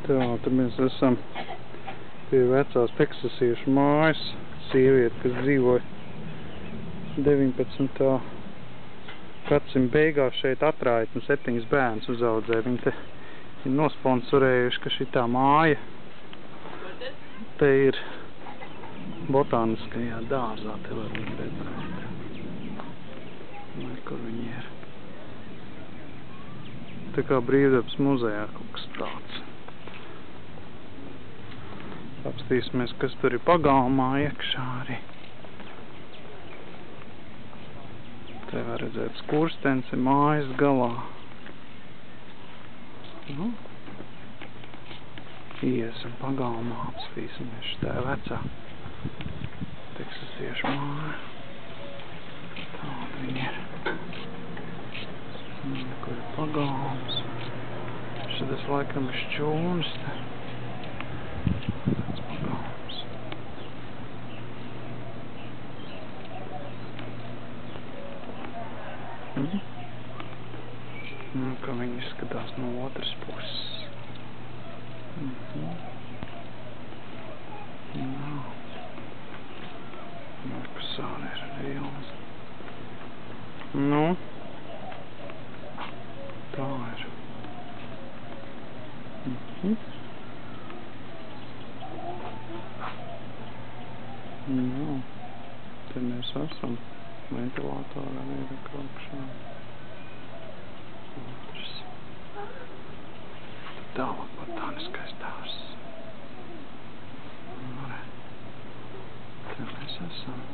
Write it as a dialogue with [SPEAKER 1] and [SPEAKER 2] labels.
[SPEAKER 1] Tā, tad mēs esam pie vecās teksasiešu mājas. Sieviete, kas dzīvoja 19. gadsimta beigās šeit atrājot un 7 bērnus uzaudzēja. Viņi te ir nosponsorējuši, ka šitā māja te ir botāniskajā dārzā. Te var redzēt. Vai kur viņi ir? Tā kā Brīvdabas muzejā kaut kas tāds. Apstīsimies, kas tur ir pagalmā iekšā arī. Te var redzēt, skurstens ir mājas galā. Nu, iesim pagalmā, apstīsimies šitā vecā teksasiešu māja. Tāda viņa ir. Kur ir pagalms. Šitas laikam ir šķūnis. Tāds pagalms. Kā viņi izskatās no otras puses. Pusā ir vilnas. Nu. Tā ir. Nu, te mēs esam. Ventilatorā ir augšā. Otrs. Tālāk botāniskais dārzs. Te mēs esam.